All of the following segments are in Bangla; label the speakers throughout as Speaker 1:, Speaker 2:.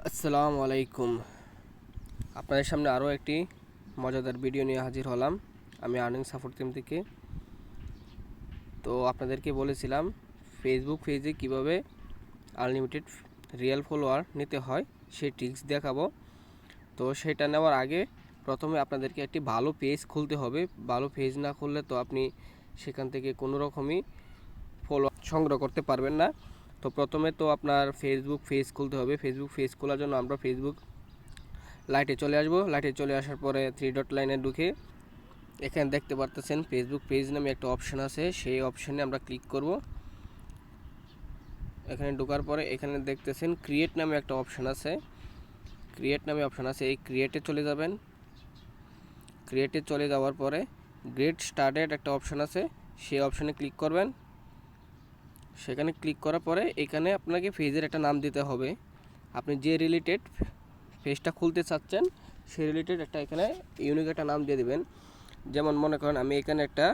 Speaker 1: আসসালামু আলাইকুম। আপনাদের সামনে আরও একটি মজাদার ভিডিও নিয়ে হাজির হলাম। আমি আর্নিং সাপোর্ট টিম থেকে। তো আপনাদেরকে বলেছিলাম ফেসবুক পেজে কিভাবে আনলিমিটেড রিয়েল ফলোয়ার নিতে হয় সেই ট্রিক্স দেখাবো। তো সেটা নেওয়ার আগে প্রথমে আপনাদেরকে একটি ভালো পেজ খুলতে হবে। ভালো পেজ না খুললে তো আপনি সেখান থেকে কোনো রকমই ফলোয়ার সংগ্রহ করতে পারবেন না। তো প্রথমে তো আপনার ফেসবুক পেজ খুলতে হবে। ফেসবুক পেজ খোলার জন্য আমরা ফেসবুক লাইটে চলে আসবো। লাইটে চলে আসার পরে থ্রি ডট লাইনে ঢুকে এখানে দেখতে পারতেছেন ফেসবুক পেজ নামে একটা অপশান আছে, সেই অপশানে আমরা ক্লিক করব। এখানে ঢোকার পরে এখানে দেখতেছেন ক্রিয়েট নামে একটা অপশান আছে। এই ক্রিয়েটে চলে যাবেন। ক্রিয়েটে চলে যাওয়ার পরে গেট স্টার্টেড একটা অপশান আছে, সেই অপশানে ক্লিক করবেন। সেখানে ক্লিক করার পরে এখানে আপনাকে পেজের একটা নাম দিতে হবে। আপনি যে রিলেটেড পেজটা খুলতে চাচ্ছেন সেই রিলেটেড একটা এখানে ইউনিক একটা নাম দিয়ে দেবেন। যেমন মনে করেন আমি এখানে একটা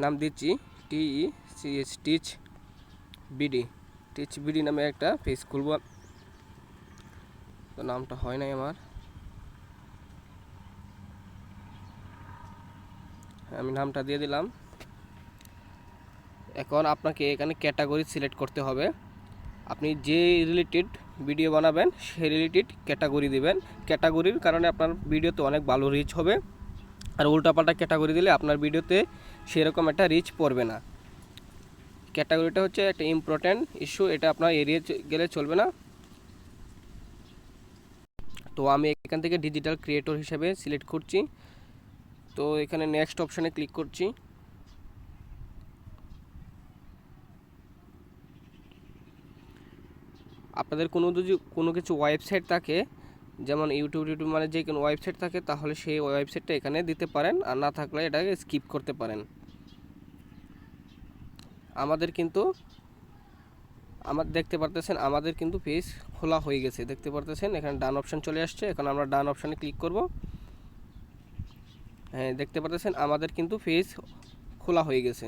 Speaker 1: নাম দিচ্ছি টিচ বিডি নামে একটা পেজ খুলব। তো নামটা হয় নাই আমার, আমি নামটা দিয়ে দিলাম। এখন আপনাকে এখানে ক্যাটাগরি সিলেক্ট করতে হবে। আপনি যে রিলেটেড ভিডিও বানাবেন সেই রিলেটেড ক্যাটাগরি দিবেন। ক্যাটাগরির কারণে আপনার ভিডিওতে অনেক ভালো রিচ হবে। আর উল্টাপাল্টা ক্যাটাগরি দিলে আপনার ভিডিওতে সেরকম একটা রিচ পড়বে না। ক্যাটাগরিটা হচ্ছে একটা ইম্পর্ট্যান্ট ইস্যু, এটা আপনার এড়িয়ে গেলে চলবে না। তো আমি এখান থেকে ডিজিটাল ক্রিয়েটর হিসেবে সিলেক্ট করছি। তো এখানে নেক্সট অপশানে ক্লিক করছি। আপনাদের কোনো কিছু ওয়েবসাইট থাকে, যেমন ইউটিউব মানে যে কোনো ওয়েবসাইট থাকে, তাহলে সেই ওয়েবসাইটটা এখানে দিতে পারেন, আর না থাকলে এটাকে স্কিপ করতে পারেন। দেখতে পারতেছেন আমাদের কিন্তু পেজ খোলা হয়ে গেছে। দেখতে পারতেছেন এখানে ডান অপশান চলে আসছে। এখন আমরা ডান অপশানে ক্লিক করব। হ্যাঁ, দেখতে পারতেছেন আমাদের কিন্তু পেজ খোলা হয়ে গেছে।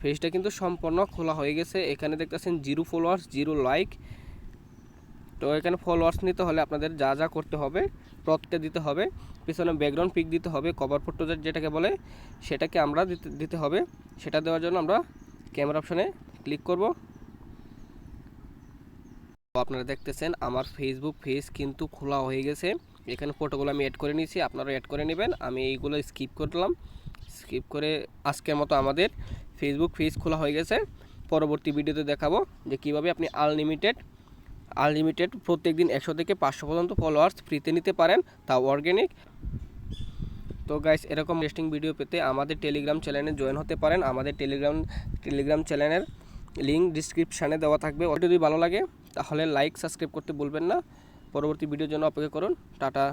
Speaker 1: পেজটা কিন্তু সম্পূর্ণ খোলা হয়ে গেছে। এখানে দেখতেছেন 0 ফলোয়ার্স 0 লাইক। তো এখানে ফলোয়ার্স নিতে হলে আপনাদের যা যা করতে হবে, প্রত্যেকটা দিতে হবে। পিছনে ব্যাকগ্রাউন্ড পিক দিতে হবে, কভার ফটো যেটাকে বলে, সেটাকে আমরা দিতে হবে। সেটা দেওয়ার জন্য আমরা ক্যামেরা অপশানে ক্লিক করব। তো আপনারা দেখতেছেন আমার ফেসবুক পেজ কিন্তু খোলা হয়ে গেছে। এখানে ফটোগুলো আমি অ্যাড করে নিয়েছি, আপনারা অ্যাড করে নেবেন। আমি এইগুলো স্কিপ করলাম। স্কিপ করে আজকের মতো আমাদের ফেসবুক পেজ খোলা হয়ে গেছে। পরবর্তী ভিডিওতে দেখাবো যে কীভাবে আপনি আনলিমিটেড প্রত্যেক দিন 100 থেকে 500 পর্যন্ত ফলোয়ার্স ফ্রিতে নিতে পারেন, তাও অর্গ্যানিক। তো গাইস, এরকম ইন্টারেস্টিং ভিডিও পেতে আমাদের টেলিগ্রাম চ্যানেলে জয়েন হতে পারেন। আমাদের টেলিগ্রাম চ্যানেলের লিঙ্ক ডিসক্রিপশানে দেওয়া থাকবে। যদি ভালো লাগে তাহলে লাইক সাবস্ক্রাইব করতে ভুলবেন না। পরবর্তী ভিডিওর জন্য অপেক্ষা করুন। টাটা।